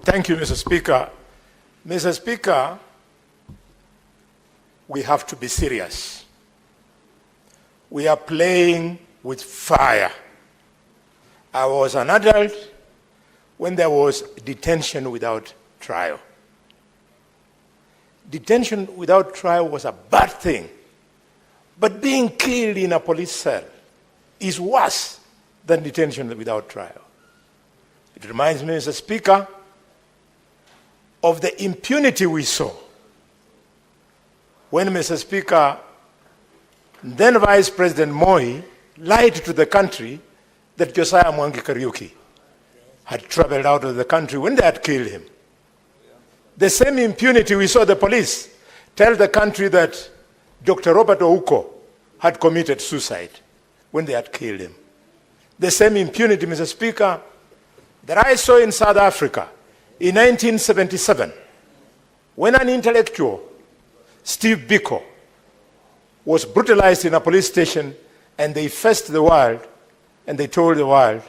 Thank you, Mr. Speaker. Mr. Speaker, we have to be serious. We are playing with fire. I was an adult when there was detention without trial. Detention without trial was a bad thing, but being killed in a police cell is worse than detention without trial. It reminds me, Mr. Speaker, of the impunity we saw when, Mr. Speaker, then Vice President Moi lied to the country that Josiah Mwangi Kariuki had traveled out of the country when they had killed him. The same impunity we saw the police tell the country that Dr. Robert Ouko had committed suicide when they had killed him. The same impunity, Mr. Speaker, that I saw in South Africa in 1977, when an intellectual, Steve Biko, was brutalized in a police station, and they faced the world and they told the world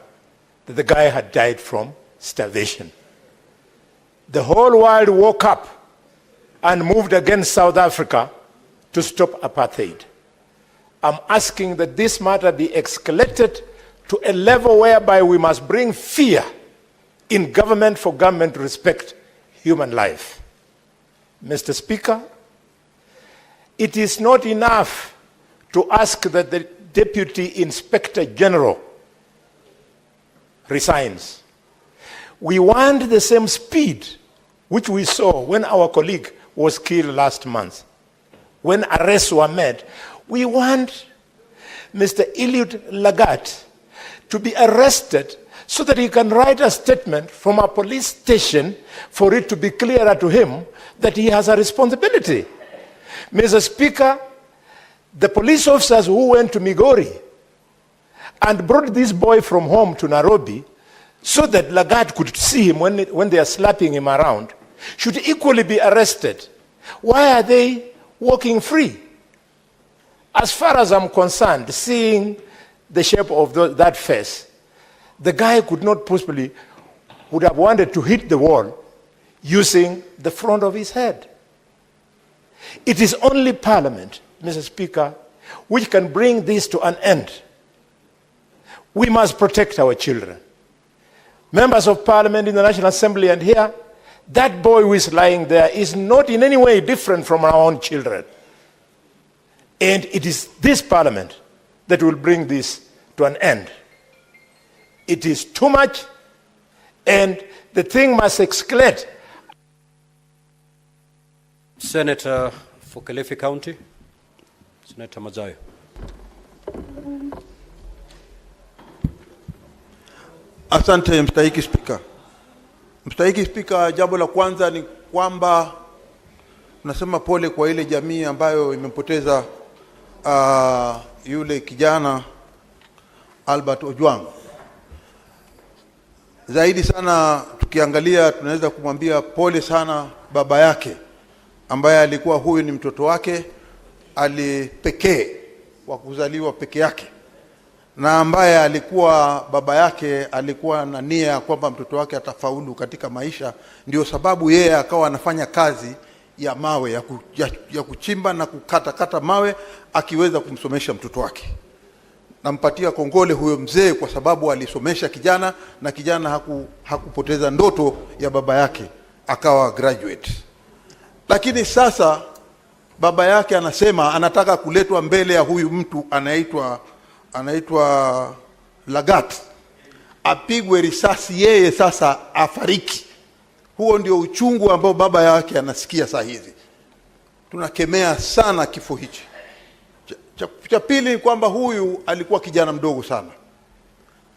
that the guy had died from starvation. The whole world woke up and moved against South Africa to stop apartheid. I'm asking that this matter be escalated to a level whereby we must bring fear in government for government to respect human life. Mr. Speaker, it is not enough to ask that the Deputy Inspector General resigns. We want the same speed which we saw when our colleague was killed last month. When arrests were made, we want Mr. Eliud Lagat to be arrested so that he can write a statement from a police station for it to be clearer to him that he has a responsibility. Mr. Speaker, the police officers who went to Migori and brought this boy from home to Nairobi so that Lagat could see him when they are slapping him around should equally be arrested. Why are they walking free? As far as I'm concerned, seeing the shape of that face, the guy could not possibly, would have wanted to hit the wall using the front of his head. It is only Parliament, Mr. Speaker, which can bring this to an end. We must protect our children. Members of Parliament in the National Assembly and here, that boy who is lying there is not in any way different from our own children. And it is this Parliament that will bring this to an end. It is too much, and the thing must escalate. Senator for Kilifi County, Senator Mazayo. Asante mstahiki Spika. Mstahiki Spika, jambo la kwanza ni kwamba nasema pole kwa ile jamii ambayo imempoteza yule kijana Albert Ojwang. Zaidi sana tukiangalia tunaweza kumwambia pole sana baba yake ambaye alikuwa huyu ni mtoto wake alipekee wa kuzaliwa peke yake, na ambaye alikuwa baba yake alikuwa na nia kwamba mtoto wake atafaulu katika maisha. Ndio sababu yeye akawa anafanya kazi ya mawe ya kuchimba na kukata mawe akiweza kumsomesha mtoto wake. Nampatia kongole huyo mzee kwa sababu alisomesha kijana, na kijana hakupoteza ndoto ya baba yake, akawa graduate. Lakini sasa baba yake anasema anataka kuletwa mbele ya huyu mtu anaitwa Lagat, apigwe risasi yeye sasa afariki. Huo ndio uchungu ambao baba yake anasikia saa hizi. Tunakemea sana kifo hichi. Cha pili ni kwamba huyu alikuwa kijana mdogo sana,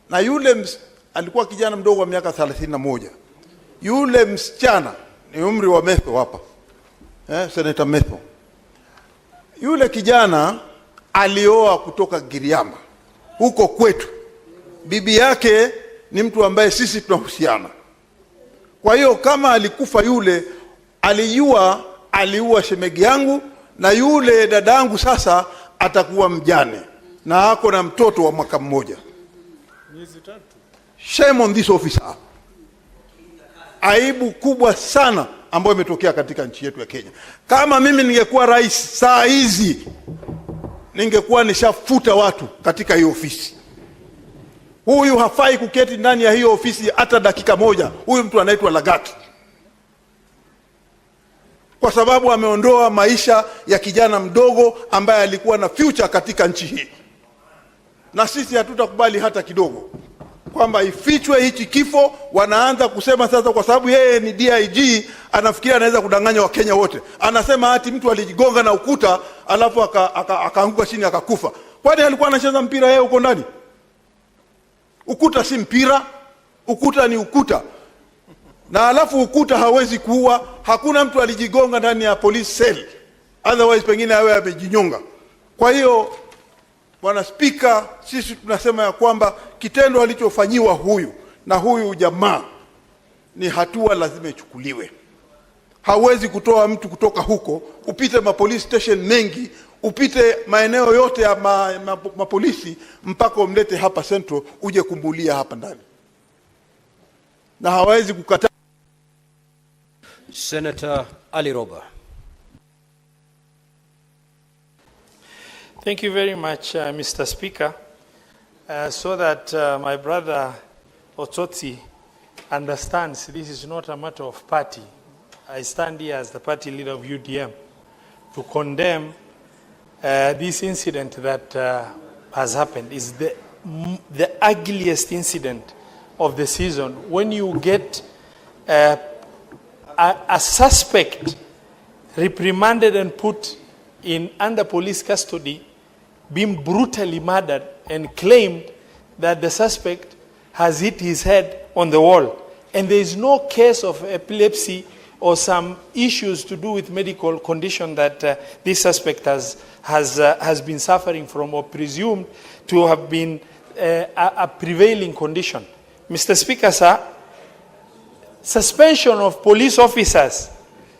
na yule alikuwa kijana mdogo wa miaka 31. Yule msichana ni umri wa Metho hapa, Senator Metho. Yule kijana alioa kutoka Giriama huko kwetu. Bibi yake ni mtu ambaye sisi tunahusiana. Kwa hiyo kama alikufa yule, aliua shemegi yangu, na yule dadangu sasa atakuwa mjane na ako na mtoto wa mwaka mmoja. Shame on this officer. aibu kubwa sana ambayo imetokea katika nchi yetu ya Kenya. Kama mimi ningekuwa rais saa hizi, ningekuwa nishafuta watu katika hiyo ofisi. Huyu hafai kuketi ndani ya hiyo ofisi hata dakika moja. Huyu mtu anaitwa Lagat, kwa sababu ameondoa maisha ya kijana mdogo ambaye alikuwa na future katika nchi hii. Na sisi hatutakubali hata kidogo kwamba ifichwe hichi kifo. Wanaanza kusema sasa, kwa sababu yeye ni DIG, anafikiria anaweza kudanganya Wakenya wote. Anasema ati mtu alijigonga na ukuta alafu akaanguka chini akakufa. Kwani alikuwa anacheza mpira yeye huko ndani? Ukuta si mpira, ukuta ni ukuta. Na alafu ukuta hawezi kuua. Hakuna mtu alijigonga ndani ya police cell, otherwise pengine awe amejinyonga. Kwa hiyo Bwana Spika, sisi tunasema ya kwamba kitendo alichofanyiwa huyu na huyu jamaa ni hatua lazima ichukuliwe. Hawezi kutoa mtu kutoka huko, upite police station mengi, upite maeneo yote ya mapolisi mpaka umlete hapa Central uje kumbulia hapa ndani. Na hawezi kukataa. Senator Ali Roba. Thank you very much, Mr. Speaker. So that my brother Ototi understands this is not a matter of party. I stand here as the party leader of UDM to condemn this incident that has happened. It's the ugliest incident of the season. When you get a suspect reprimanded and put in under police custody, being brutally murdered, and claimed that the suspect has hit his head on the wall, and there is no case of epilepsy or some issues to do with medical condition that this suspect has been suffering from or presumed to have been a prevailing condition. Mr. Speaker, sir, suspension of police officers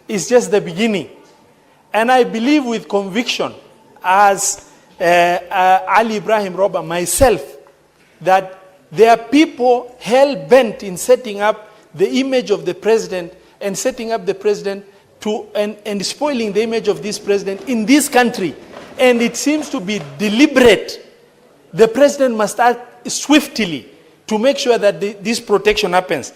is just the beginning. And I believe with conviction, as Ali Ibrahim Roba, myself, that there are people hell-bent in setting up the image of the president and setting up the president to and spoiling the image of this president in this country. And it seems to be deliberate. The president must act swiftly to make sure that this protection happens.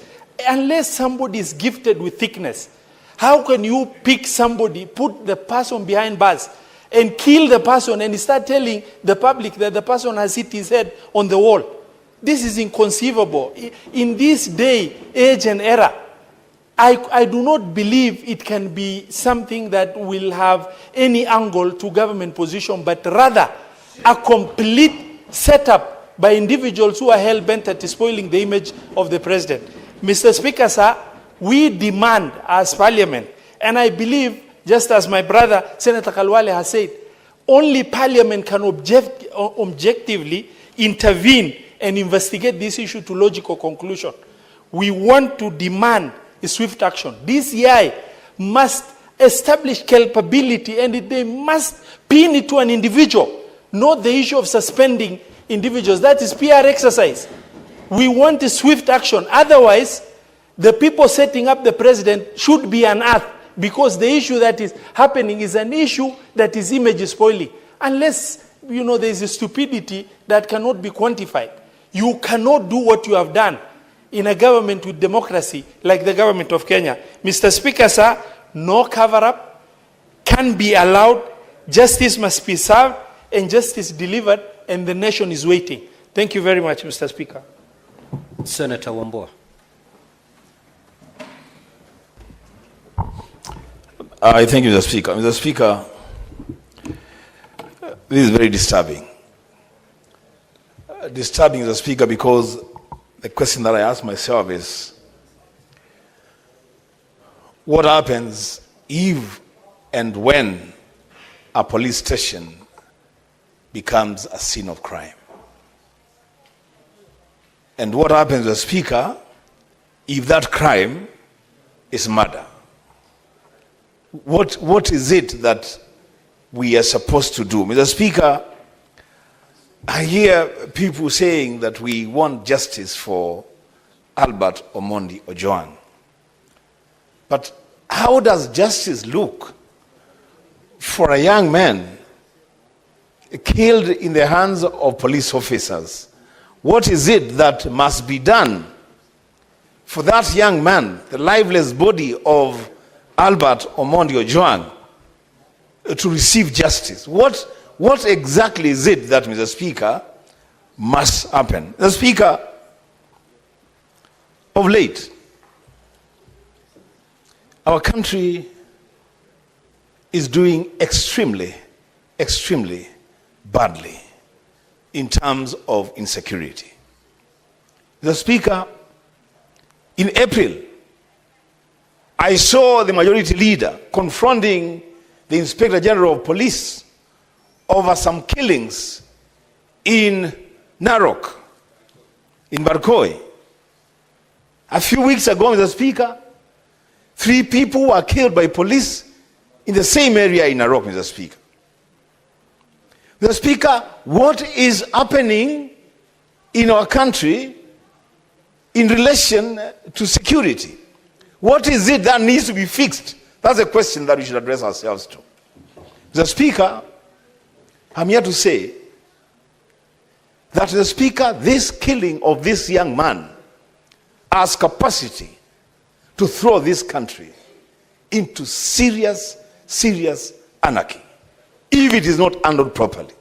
Unless somebody is gifted with thickness, how can you pick somebody, put the person behind bars, and kill the person and start telling the public that the person has hit his head on the wall? This is inconceivable. In this day, age and era, I do not believe it can be something that will have any angle to government position, but rather a complete setup by individuals who are hell-bent at spoiling the image of the president. Mr. Speaker, sir, we demand as Parliament, and I believe, just as my brother Senator Khalwale has said, only Parliament can objectively intervene and investigate this issue to logical conclusion. We want to demand a swift action. DCI must establish culpability, and they must pin it to an individual, not the issue of suspending individuals. That is PR exercise. We want a swift action. Otherwise, the people setting up the president should be unearthed, because the issue that is happening is an issue that is image spoiling. Unless, there is a stupidity that cannot be quantified. You cannot do what you have done in a government with democracy like the government of Kenya. Mr. Speaker, sir, no cover-up can be allowed. Justice must be served and justice delivered, and the nation is waiting. Thank you very much, Mr. Speaker. Senator Wambua. I thank you, Mr. Speaker. Mr. Speaker, this is very disturbing. Disturbing, Mr. Speaker, because the question that I ask myself is, what happens if and when a police station becomes a scene of crime? And what happens, Mr. Speaker, if that crime is murder? What is it that we are supposed to do? Mr. Speaker, I hear people saying that we want justice for Albert Omondi Ojwang. But how does justice look for a young man killed in the hands of police officers? What is it that must be done for that young man, the lifeless body of Albert Omondi Ojwang, to receive justice? What exactly is it that, Mr. Speaker, must happen? Mr. Speaker, of late, our country is doing extremely, extremely badly in terms of insecurity. Mr. Speaker, in April, I saw the majority leader confronting the Inspector General of Police over some killings in Narok, in Barkoi. A few weeks ago, Mr. Speaker, 3 people were killed by police in the same area in Narok, Mr. Speaker. Mr. Speaker, what is happening in our country in relation to security? What is it that needs to be fixed? That's a question that we should address ourselves to. Mr. Speaker, I'm here to say that, Mr. Speaker, this killing of this young man has capacity to throw this country into serious, serious anarchy if it is not handled properly.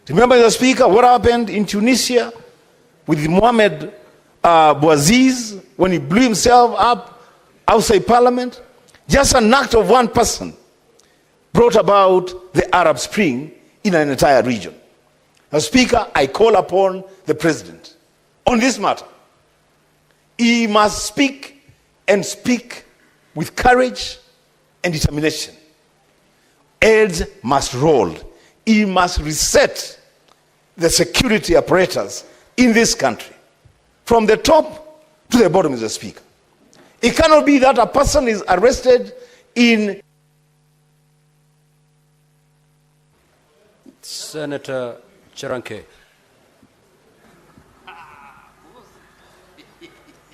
Remember, Mr. Speaker, what happened in Tunisia with Mohamed Bouaziz when he blew himself up outside Parliament? Just an act of one person brought about the Arab Spring in an entire region. Mr. Speaker, I call upon the President on this matter. He must speak and speak with courage and determination. Heads must roll. He must reset the security apparatus in this country from the top to the bottom, Mr. Speaker. It cannot be that a person is arrested in... Senator Chiranke.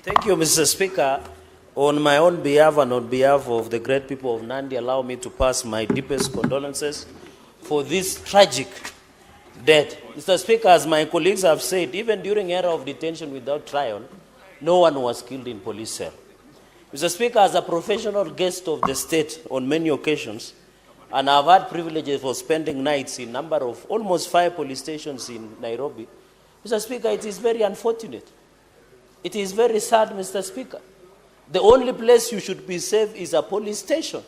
Thank you, Mr. Speaker. On my own behalf and on behalf of the great people of Nandi, allow me to pass my deepest condolences for this tragic death. Mr. Speaker, as my colleagues have said, even during era of detention without trial, no one was killed in police cell. Mr. Speaker, as a professional guest of the state on many occasions, and I've had privileges for spending nights in number of almost 5 police stations in Nairobi, Mr. Speaker, it is very unfortunate. It is very sad, Mr. Speaker. The only place you should be safe is a police station.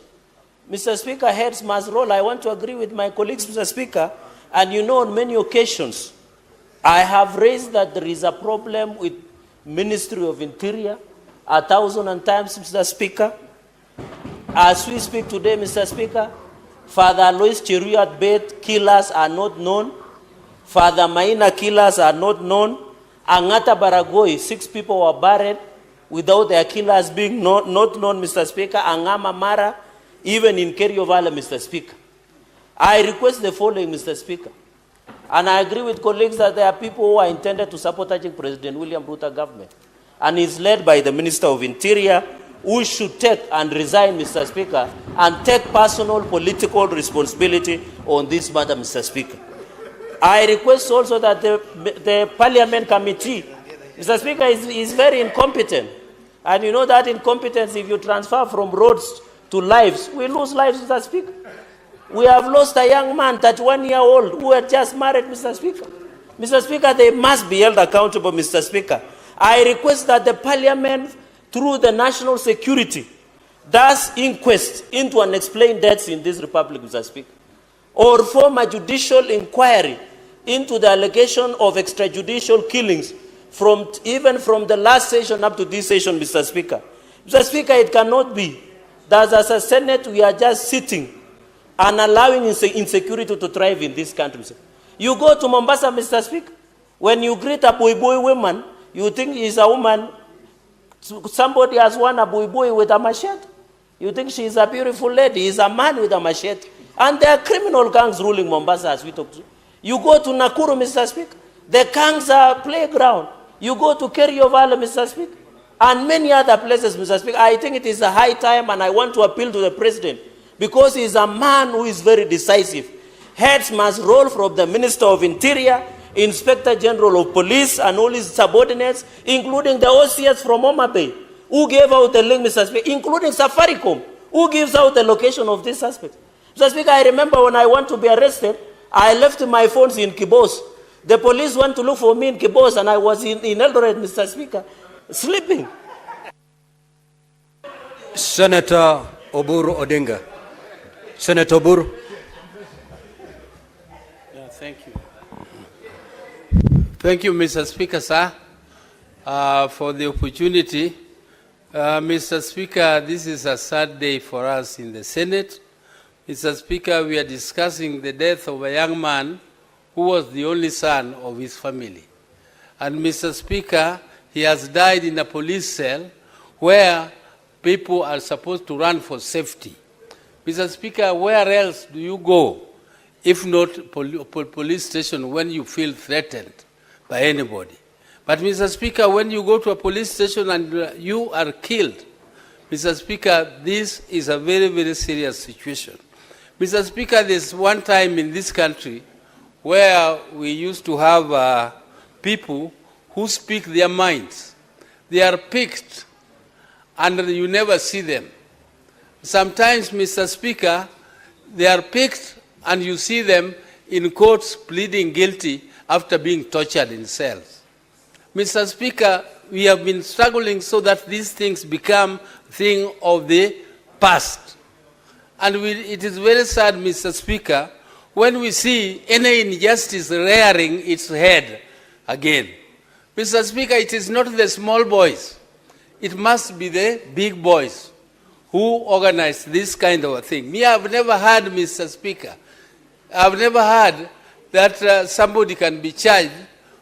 Mr. Speaker, heads must roll. I want to agree with my colleagues, Mr. Speaker, and you know on many occasions, I have raised that there is a problem with Ministry of Interior 1,000 times, Mr. Speaker. As we speak today, Mr. Speaker, Father Alois Cheruiyot Bett killers are not known. Father Maina killers are not known. Angata Baragoi, 6 people were buried without their killers being not known, Mr. Speaker. Angama Mara, even in Kerio Valley, Mr. Speaker. I request the following, Mr. Speaker. And I agree with colleagues that there are people who are intended to sabotage President William Ruto government. And is led by the Minister of Interior, who should take and resign, Mr. Speaker, and take personal political responsibility on this matter, Mr. Speaker. I request also that the Parliament Committee, Mr. Speaker, is very incompetent. And you know that incompetence, if you transfer from roads to lives, we lose lives, Mr. Speaker. We have lost a young man, 31-year-old, who had just married, Mr. Speaker. Mr. Speaker, they must be held accountable, Mr. Speaker. I request that the Parliament, through the national security, does inquest into unexplained deaths in this republic, Mr. Speaker, or form a judicial inquiry into the allegation of extrajudicial killings even from the last session up to this session, Mr. Speaker. Mr. Speaker, it cannot be that as a Senate we are just sitting and allowing insecurity to thrive in this country. You go to Mombasa, Mr. Speaker, when you greet a boy woman, you think she's a woman. Somebody has won a boy with a machete. You think she is a beautiful lady. He's a man with a machete. And there are criminal gangs ruling Mombasa as we talk to. You go to Nakuru, Mr. Speaker, the gangs are playground. You go to Kerio Valley, Mr. Speaker, and many other places, Mr. Speaker. I think it is a high time, and I want to appeal to the President, because he is a man who is very decisive. Heads must roll from the Minister of Interior, Inspector General of Police, and all his subordinates, including the OCS from Homa Bay, who gave out the link, Mr. Speaker, including Safaricom, who gives out the location of this suspect. Mr. Speaker, I remember when I want to be arrested, I left my phones in Kibos. The police went to look for me in Kibos, and I was in Eldoret, Mr. Speaker, sleeping. Senator Oburu Odinga. Senator Oburu. Yeah, thank you. Thank you, Mr. Speaker, sir, for the opportunity. Mr. Speaker, this is a sad day for us in the Senate. Mr. Speaker, we are discussing the death of a young man who was the only son of his family. And Mr. Speaker, he has died in a police cell where people are supposed to run for safety. Mr. Speaker, where else do you go if not police station when you feel threatened by anybody? But Mr. Speaker, when you go to a police station and you are killed, Mr. Speaker, this is a very, very serious situation. Mr. Speaker, there's one time in this country where we used to have people who speak their minds. They are picked and you never see them. Sometimes, Mr. Speaker, they are picked and you see them in courts pleading guilty after being tortured in cells. Mr. Speaker, we have been struggling so that these things become a thing of the past. And it is very sad, Mr. Speaker, when we see any injustice rearing its head again. Mr. Speaker, it is not the small boys. It must be the big boys who organize this kind of a thing. Me, I've never heard, Mr. Speaker, I've never heard that somebody can be charged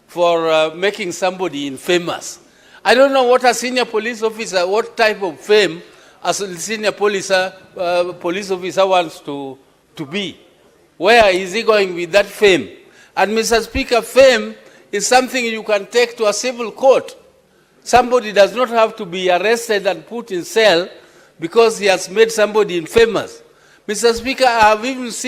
for making somebody infamous. I don't know what a senior police officer, what type of fame a senior police officer wants to be. Where is he going with that fame? And Mr. Speaker, fame is something you can take to a civil court. Somebody does not have to be arrested and put in cell because he has made somebody infamous. Mr. Speaker, I have even seen